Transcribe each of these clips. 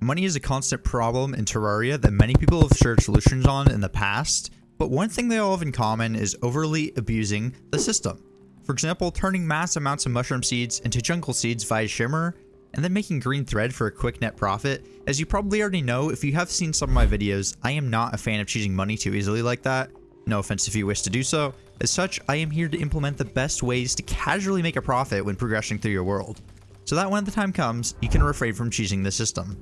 Money is a constant problem in Terraria that many people have shared solutions on in the past, but one thing they all have in common is overly abusing the system. For example, turning mass amounts of mushroom seeds into jungle seeds via shimmer, and then making green thread for a quick net profit. As you probably already know, if you have seen some of my videos, I am not a fan of choosing money too easily like that. No offense if you wish to do so. As such, I am here to implement the best ways to casually make a profit when progressing through your world, so that when the time comes, you can refrain from choosing the system.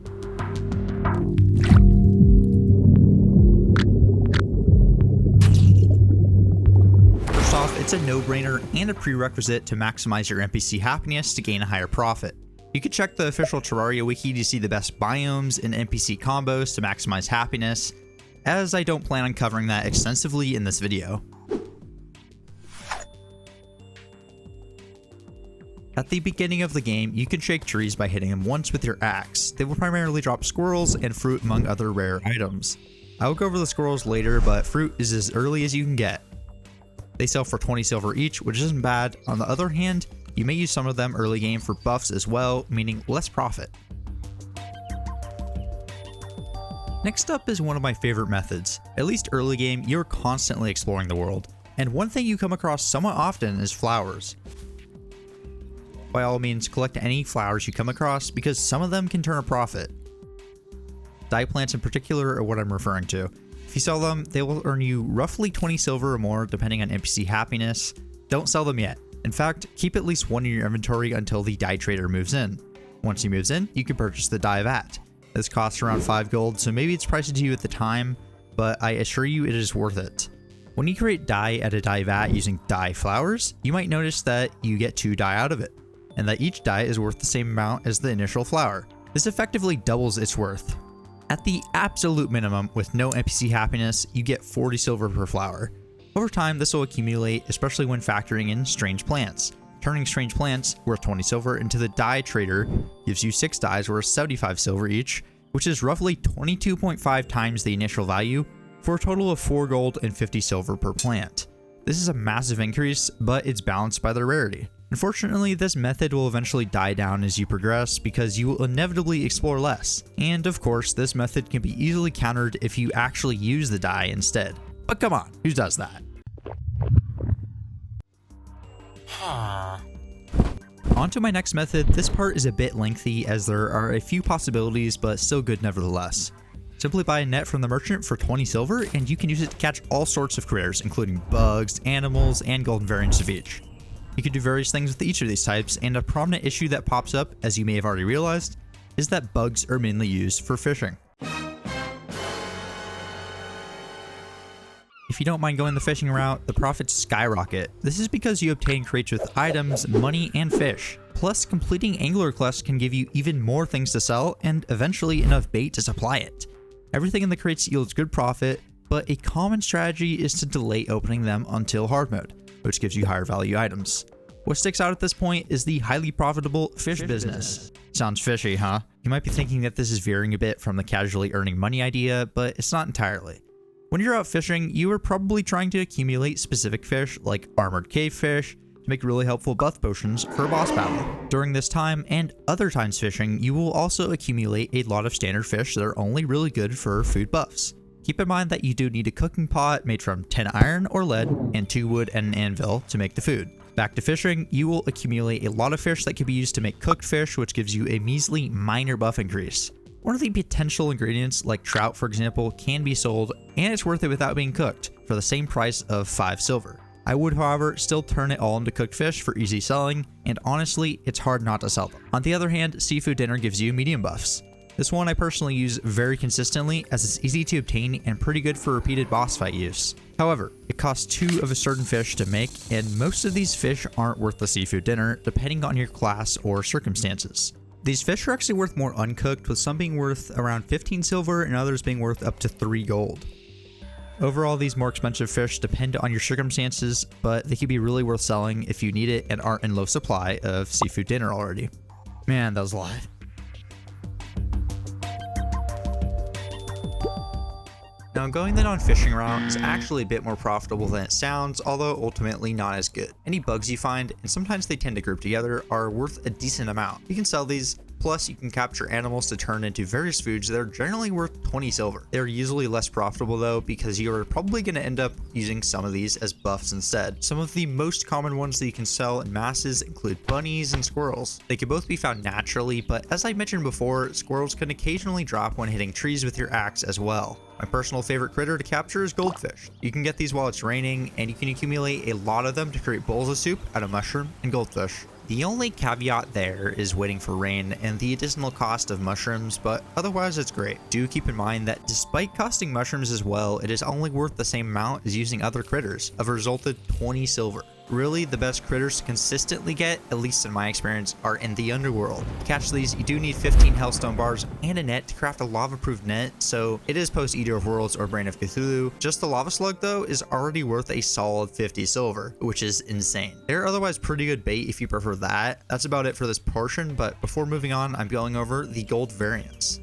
First off, it's a no-brainer and a prerequisite to maximize your NPC happiness to gain a higher profit. You can check the official Terraria wiki to see the best biomes and NPC combos to maximize happiness, as I don't plan on covering that extensively in this video. At the beginning of the game, you can shake trees by hitting them once with your axe. They will primarily drop squirrels and fruit among other rare items. I will go over the squirrels later, but fruit is as early as you can get. They sell for 20 silver each, which isn't bad. On the other hand, you may use some of them early game for buffs as well, meaning less profit. Next up is one of my favorite methods. At least early game, you're constantly exploring the world, and one thing you come across somewhat often is flowers. By all means, collect any flowers you come across because some of them can turn a profit. Dye plants in particular are what I'm referring to. If you sell them, they will earn you roughly 20 silver or more depending on NPC happiness. Don't sell them yet. In fact, keep at least one in your inventory until the dye trader moves in. Once he moves in, you can purchase the dye vat. This costs around 5 gold, so maybe it's pricey to you at the time, but I assure you it is worth it. When you create dye at a dye vat using dye flowers, you might notice that you get 2 dye out of it, and that each dye is worth the same amount as the initial flower. This effectively doubles its worth. At the absolute minimum, with no NPC happiness, you get 40 silver per flower. Over time, this will accumulate, especially when factoring in strange plants. Turning strange plants, worth 20 silver, into the dye trader gives you 6 dyes worth 75 silver each, which is roughly 22.5 times the initial value, for a total of 4 gold and 50 silver per plant. This is a massive increase, but it's balanced by their rarity. Unfortunately, this method will eventually die down as you progress because you will inevitably explore less. And of course, this method can be easily countered if you actually use the dye instead. But come on, who does that? On to my next method. This part is a bit lengthy as there are a few possibilities, but still good nevertheless. Simply buy a net from the merchant for 20 silver and you can use it to catch all sorts of critters, including bugs, animals, and golden variants of each. You can do various things with each of these types, and a prominent issue that pops up, as you may have already realized, is that bugs are mainly used for fishing. If you don't mind going the fishing route, the profits skyrocket. This is because you obtain crates with items, money, and fish. Plus, completing angler quests can give you even more things to sell, and eventually enough bait to supply it. Everything in the crates yields good profit, but a common strategy is to delay opening them until hard mode, which gives you higher value items. What sticks out at this point is the highly profitable fish business. Sounds fishy, huh? You might be thinking that this is veering a bit from the casually earning money idea, but it's not entirely. When you're out fishing, you are probably trying to accumulate specific fish like armored cave fish to make really helpful buff potions for a boss battle. During this time and other times fishing, you will also accumulate a lot of standard fish that are only really good for food buffs. Keep in mind that you do need a cooking pot made from 10 iron or lead and 2 wood and an anvil to make the food. Back to fishing, you will accumulate a lot of fish that can be used to make cooked fish, which gives you a measly minor buff increase. One of the potential ingredients, like trout for example, can be sold, and it's worth it without being cooked, for the same price of 5 silver. I would, however, still turn it all into cooked fish for easy selling, and honestly, it's hard not to sell them. On the other hand, seafood dinner gives you medium buffs. This one I personally use very consistently as it's easy to obtain and pretty good for repeated boss fight use. However, it costs 2 of a certain fish to make, and most of these fish aren't worth the seafood dinner depending on your class or circumstances. These fish are actually worth more uncooked, with some being worth around 15 silver and others being worth up to 3 gold. Overall, these more expensive fish depend on your circumstances, but they can be really worth selling if you need it and aren't in low supply of seafood dinner already. Man, that was a lot. Now, going the non-fishing route is actually a bit more profitable than it sounds, although ultimately not as good. Any bugs you find, and sometimes they tend to group together, are worth a decent amount. You can sell these, Plus, you can capture animals to turn into various foods that are generally worth 20 silver. They're usually less profitable though, because you are probably going to end up using some of these as buffs instead. Some of the most common ones that you can sell in masses include bunnies and squirrels. They can both be found naturally, but as I mentioned before, squirrels can occasionally drop when hitting trees with your axe as well. My personal favorite critter to capture is goldfish. You can get these while it's raining, and you can accumulate a lot of them to create bowls of soup out of mushroom and goldfish. The only caveat there is waiting for rain and the additional cost of mushrooms, but otherwise it's great. Do keep in mind that despite costing mushrooms as well, it is only worth the same amount as using other critters, of a resulted 20 silver. Really, the best critters to consistently get, at least in my experience, are in the underworld. To catch these, you do need 15 hellstone bars and a net to craft a lava-proof net, so it is post Eater of Worlds or Brain of Cthulhu. Just the lava slug though is already worth a solid 50 silver, which is insane. They're otherwise pretty good bait if you prefer that. That's about it for this portion, but before moving on, I'm going over the gold variants.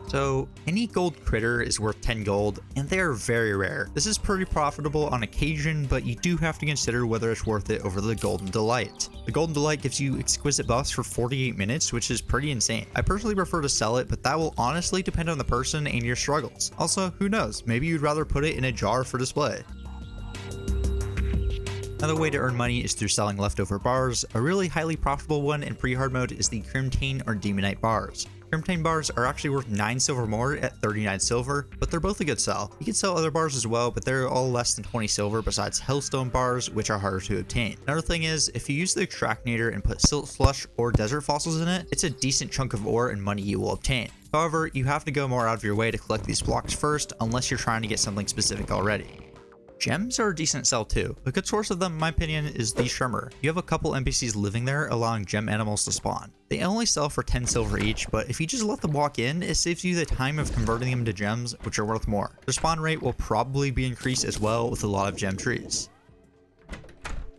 So any gold critter is worth 10 gold, and they are very rare. This is pretty profitable on occasion, but you do have to consider whether it's worth it over the Golden Delight. The Golden Delight gives you exquisite buffs for 48 minutes, which is pretty insane. I personally prefer to sell it, but that will honestly depend on the person and your struggles. Also, who knows, maybe you'd rather put it in a jar for display. Another way to earn money is through selling leftover bars. A really highly profitable one in pre-hard mode is the Crimtane or Demonite bars. Crimtane bars are actually worth 9 silver more at 39 silver, but they're both a good sell. You can sell other bars as well, but they're all less than 20 silver besides Hellstone bars, which are harder to obtain. Another thing is, if you use the Extractinator and put silt slush or desert fossils in it, it's a decent chunk of ore and money you will obtain. However, you have to go more out of your way to collect these blocks first, unless you're trying to get something specific already. Gems are a decent sell too. A good source of them, in my opinion, is the Shrimmer. You have a couple NPCs living there, allowing gem animals to spawn. They only sell for 10 silver each, but if you just let them walk in, it saves you the time of converting them to gems, which are worth more. Their spawn rate will probably be increased as well with a lot of gem trees.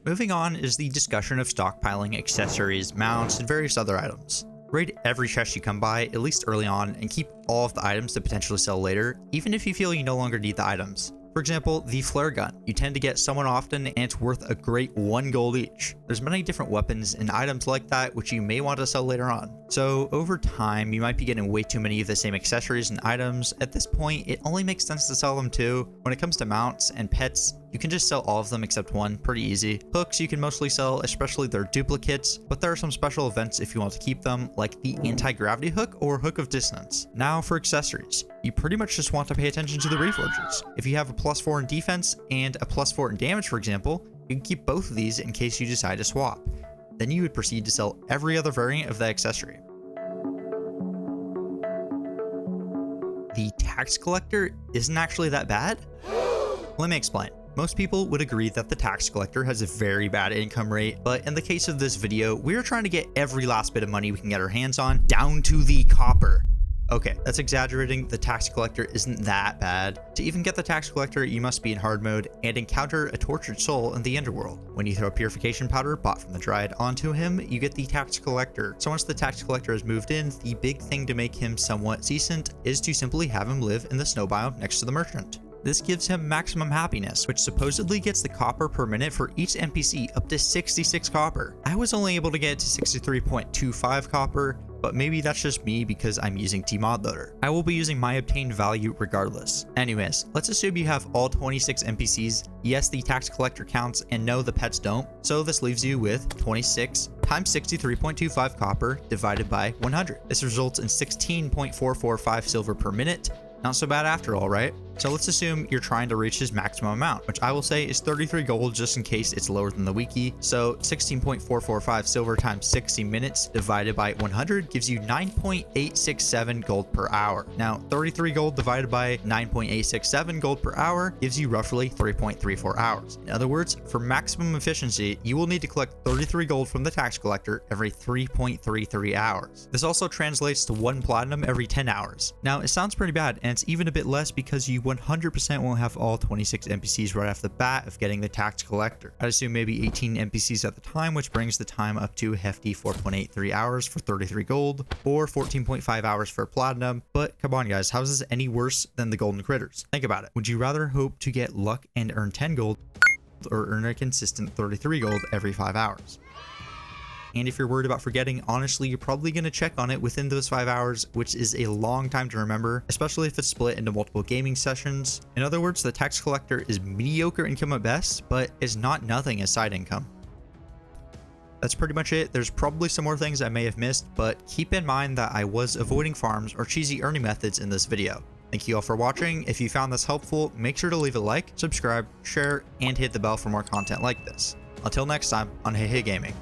Moving on is the discussion of stockpiling accessories, mounts, and various other items. Raid every chest you come by, at least early on, and keep all of the items to potentially sell later, even if you feel you no longer need the items. For example, the flare gun. You tend to get someone often and it's worth a great 1 gold each. There's many different weapons and items like that which you may want to sell later on. So over time, you might be getting way too many of the same accessories and items. At this point, it only makes sense to sell them too. When it comes to mounts and pets, you can just sell all of them except one, pretty easy. Hooks you can mostly sell, especially their duplicates, but there are some special events if you want to keep them, like the anti-gravity hook or hook of dissonance. Now for accessories. You pretty much just want to pay attention to the reforges. If you have a +4 in defense and a +4 in damage, for example, you can keep both of these in case you decide to swap. Then you would proceed to sell every other variant of that accessory. The tax collector isn't actually that bad. Let me explain. Most people would agree that the tax collector has a very bad income rate, but in the case of this video, we're trying to get every last bit of money we can get our hands on, down to the copper. Okay, that's exaggerating. The tax collector isn't that bad. To even get the tax collector, you must be in hard mode and encounter a tortured soul in the underworld. When you throw purification powder bought from the Dryad onto him, you get the tax collector. So once the tax collector has moved in, the big thing to make him somewhat decent is to simply have him live in the snow biome next to the merchant. This gives him maximum happiness, which supposedly gets the copper per minute for each NPC up to 66 copper. I was only able to get to 63.25 copper, but maybe that's just me because I'm using Tmod Loader. I will be using my obtained value regardless. Anyways, let's assume you have all 26 NPCs. Yes, the tax collector counts, and no, the pets don't. So this leaves you with 26 times 63.25 copper divided by 100. This results in 16.445 silver per minute. Not so bad after all, right? So let's assume you're trying to reach his maximum amount, which I will say is 33 gold just in case it's lower than the wiki. So 16.445 silver times 60 minutes divided by 100 gives you 9.867 gold per hour. Now 33 gold divided by 9.867 gold per hour gives you roughly 3.34 hours. In other words, for maximum efficiency, you will need to collect 33 gold from the tax collector every 3.33 hours. This also translates to 1 platinum every 10 hours. Now it sounds pretty bad, and it's even a bit less because you 100% won't have all 26 NPCs right off the bat of getting the tax collector. I'd assume maybe 18 NPCs at the time, which brings the time up to a hefty 4.83 hours for 33 gold, or 14.5 hours for platinum. But come on guys, how is this any worse than the golden critters? Think about it. Would you rather hope to get luck and earn 10 gold, or earn a consistent 33 gold every 5 hours. And if you're worried about forgetting, honestly, you're probably going to check on it within those 5 hours, which is a long time to remember, especially if it's split into multiple gaming sessions. In other words, the tax collector is mediocre income at best, but is not nothing as side income. That's pretty much it. There's probably some more things I may have missed, but keep in mind that I was avoiding farms or cheesy earning methods in this video. Thank you all for watching. If you found this helpful, make sure to leave a like, subscribe, share, and hit the bell for more content like this. Until next time on HayHay-Gaming.